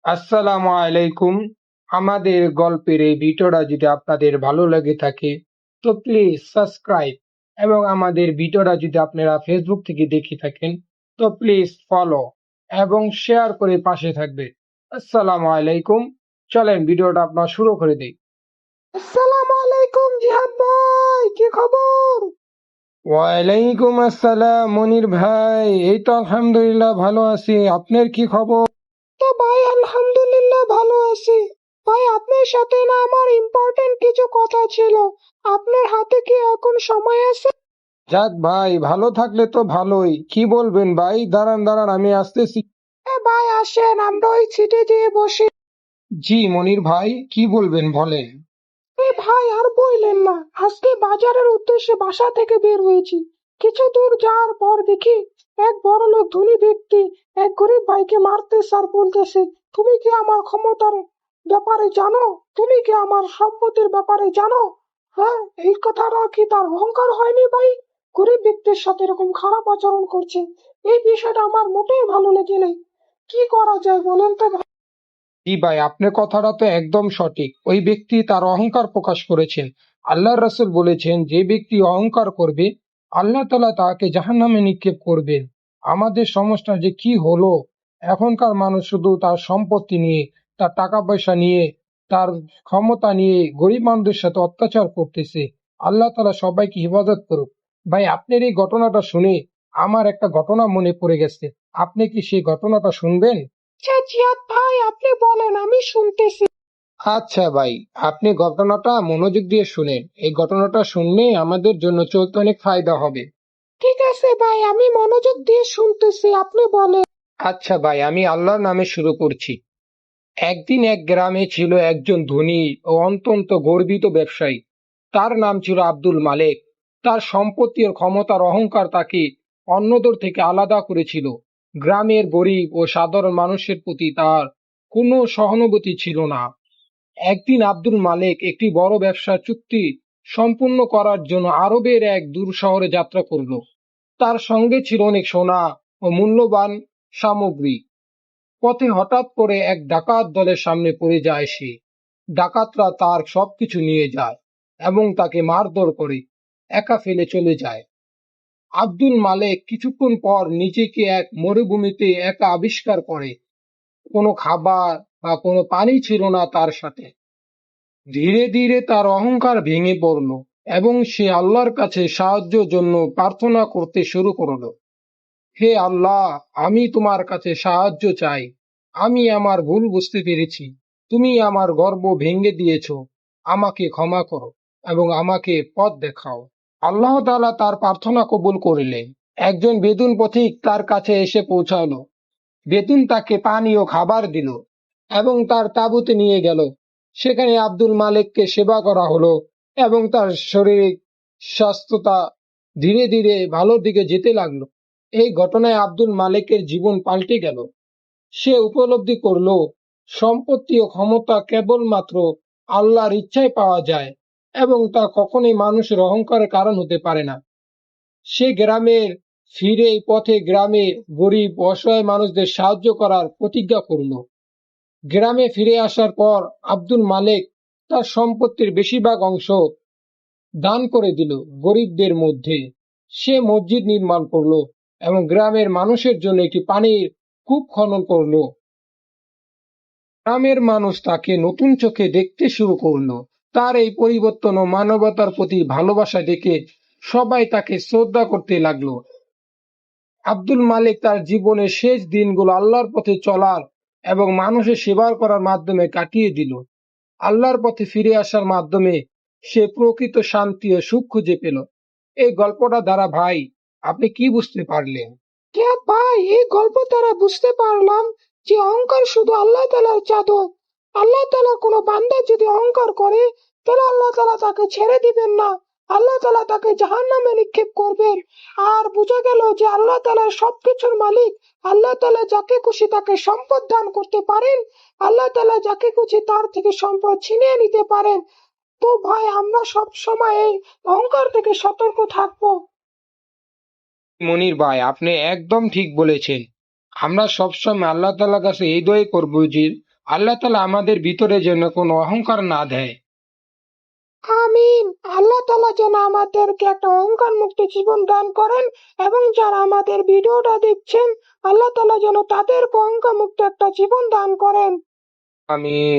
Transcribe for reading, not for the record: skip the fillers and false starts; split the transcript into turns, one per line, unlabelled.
আসসালামু আলাইকুম। আমাদের গল্পের এই ভিডিওটা যদি আপনাদের ভালো লেগে থাকে তো প্লিজ সাবস্ক্রাইব, এবং আমাদের ভিডিওটা যদি আপনারা ফেসবুক থেকে দেখে থাকেন তো প্লিজ ফলো এবং শেয়ার করে পাশে থাকবে। আসসালামু আলাইকুম। চলেন ভিডিওটা আপনার শুরু করে দেই।
আসসালামু আলাইকুম জিহাদ ভাই, কি খবর?
ওয়ালাইকুম আসসালাম মনির ভাই, এই তো আলহামদুলিল্লাহ ভালো আছি। আপনার কি খবর?
তো ভাই আলহামদুলিল্লাহ ভালো আছি। ভাই আপনার সাথে না আমার ইম্পর্টেন্ট কিছু কথা ছিল। আপনার হাতে কি এখন সময় আছে?
যাক ভাই, ভালো থাকলে তো ভালোই। কি বলবেন ভাই? দাঁড়ান দাঁড়ান, আমি আসতেছি।
ভাই আসেন, আমরা ওই সিটে দিয়ে বসি।
জি মনির ভাই, কি বলবেন বলেন।
ভাই আর বললেন না, আজকে বাজারের উদ্দেশ্যে বাসা থেকে বের হয়েছি। কিছু দূর যাওয়ার পর দেখি এক বড়লোক ধনী ব্যক্তি এক গরিব ভাইকে মারতেছে আর বলতেছে, তুমি কি আমার ক্ষমতার ব্যাপারে জানো? তুমি কি আমার সম্পত্তির ব্যাপারে জানো? হ্যাঁ, এই কথাটা কি তার অহংকার হয়নি ভাই? গরিব ব্যক্তির সাথে এরকম খারাপ আচরণ করছে। এই বিষয়টা আমার মোটেই ভালো লেগে নেই। কি করা যায় বলেন তো ভাই?
জি ভাই, আপনার কথাটা তো একদম সঠিক। ওই ব্যক্তি তার অহংকার প্রকাশ করেছেন। আল্লাহর রাসূল বলেছেন, যে ব্যক্তি অহংকার করবে আল্লাহ তাআলা তাকে জাহান্নামে নিক্ষেপ করবেন। আমাদের সমস্যা যে কি হলো, এখনকার মানুষ শুধু তার সম্পত্তি নিয়ে, তার টাকা পয়সা নিয়ে, তার ক্ষমতা নিয়ে গরিব মানুষদের সাথে অত্যাচার করতেছে। আল্লাহ তাআলা সবাইকে হেফাজত করুক। ভাই, আপনার এই ঘটনাটা শুনে আমার একটা ঘটনা মনে পড়ে গেছে। আপনি কি সেই ঘটনাটা শুনবেন?
আচ্ছা জিয়াদ ভাই, আপনি বলেন, আমি শুনতেছি।
আচ্ছা ভাই, আপনি ঘটনাটা মনোযোগ দিয়ে শুনেন। এই ঘটনাটা শুনলে আমাদের জন্য চলতে অনেক ফায়দা হবে।
ঠিক আছে ভাই, আমি মনোযোগ দিয়ে শুনতেছি, আপনি বলেন।
আচ্ছা ভাই, আমি আল্লাহর নামে শুরু করছি। একদিন এক গ্রামে ছিল একজন ধনী ও অত্যন্ত গর্বিত ব্যবসায়ী। তার নাম ছিল আব্দুল মালেক। তার সম্পত্তি ও ক্ষমতার অহংকার তাকে অন্যদের থেকে আলাদা করেছিল। গ্রামের গরিব ও সাধারণ মানুষের প্রতি তার কোনো সহানুভূতি ছিল না। একদিন আব্দুল মালেক একটি বড় ব্যবসার চুক্তি সম্পূর্ণ করার জন্য আরবের এক দূর শহরে যাত্রা করল। তার সঙ্গে ছিল অনেক সোনা ও মূল্যবান সামগ্রী। পথে হঠাৎ করে এক ডাকাত দলের সামনে পড়ে যায় সে। ডাকাতরা তার সবকিছু নিয়ে যায় এবং তাকে মারধর করে একা ফেলে চলে যায়। আব্দুল মালেক কিছুক্ষণ পর নিজেকে এক মরুভূমিতে একা আবিষ্কার করে। কোনো খাবার বা কোনো পানি ছিল না তার সাথে। ধীরে ধীরে তার অহংকার ভেঙে পড়ল এবং সে আল্লাহর কাছে সাহায্যের জন্য প্রার্থনা করতে শুরু করল। হে আল্লাহ, আমি তোমার কাছে সাহায্য চাই। আমি আমার ভুল বুঝতে পেরেছি। তুমি আমার গর্ব ভেঙে দিয়েছ। আমাকে ক্ষমা করো এবং আমাকে পথ দেখাও। আল্লাহ তাআলা তার প্রার্থনা কবুল করলেন। একজন বেদুন পথিক তার কাছে এসে পৌঁছালো। বেদুন তাকে পানি ও খাবার দিল এবং তার তাঁবুতে নিয়ে গেল। সেখানে আব্দুল মালেককে সেবা করা হলো এবং তার শারীরিক স্বাস্থ্যতা ধীরে ধীরে ভালোর দিকে যেতে লাগলো। এই ঘটনায় আব্দুল মালেকের জীবন পাল্টে গেল। সে উপলব্ধি করলো, সম্পত্তি ও ক্ষমতা কেবলমাত্র আল্লাহর ইচ্ছায় পাওয়া যায় এবং তা কখনোই মানুষের অহংকারের কারণ হতে পারে না। সে গ্রামের ফিরে এই পথে গ্রামে গরিব অসহায় মানুষদের সাহায্য করার প্রতিজ্ঞা করল। গ্রামে ফিরে আসার পর আব্দুল মালেক তার সম্পত্তির বেশিরভাগ অংশ দান করে দিল গরিবদের মধ্যে। সে মসজিদ নির্মাণ করলো এবং গ্রামের মানুষের জন্য একটি পানির কূপ খনন করলো। গ্রামের মানুষ তাকে নতুন চোখে দেখতে শুরু করলো। তার এই পরিবর্তন ও মানবতার প্রতি ভালোবাসা দেখে সবাই তাকে শ্রদ্ধা করতে লাগলো। আব্দুল মালেক তার জীবনের শেষ দিনগুলো আল্লাহর পথে চলার এবং মানুষের সেবা করার মাধ্যমে কাটিয়ে দিল। আল্লাহর পথে ফিরে আসার মাধ্যমে সে প্রকৃত শান্তি ও সুখ খুঁজে পেল। এই গল্পটা দ্বারা ভাই, আপনি কি বুঝতে পারলেন?
জিয়াদ ভাই, এই গল্প দ্বারা বুঝতে পারলাম যে অহংকার শুধু আল্লাহ তাআলার চাদর। আল্লাহ তাআলা কোনো বান্দা যদি অহংকার করে, তাহলে আল্লাহ তাআলা তাকে ছেড়ে দিবেন না। আল্লাহ তাআলা তাকে জাহান্নামে নিক্ষেপ করবেন। আর বোঝা গেল যে আল্লাহ তাআলা সবকিছুর মালিক। আল্লাহ তাআলা যাকে খুশি তাকে সম্পদ দান করতে পারেন। আল্লাহ তাআলা যাকে খুশি তার থেকে সম্পদ ছিনিয়ে নিতে পারেন। তো ভাই, আমরা সব সময় এই অহংকার থেকে সতর্ক থাকবো।
মনির ভাই, আপনি একদম ঠিক বলেছেন। আমরা সবসময় আল্লাহ তাআলার কাছে এই দোয়াই করব যে আল্লাহ তাআলা আমাদের ভিতরে যেন কোনো অহংকার না দেয়।
আমিন। আল্লাহ তাআলা যেন আমাদেরকে একটা অহংকার মুক্ত জীবন দান করেন, এবং যারা আমাদের ভিডিওটা দেখছেন, আল্লাহ তাআলা যেন তাদেরকে অহংকার মুক্ত একটা জীবন দান করেন।
আমিন।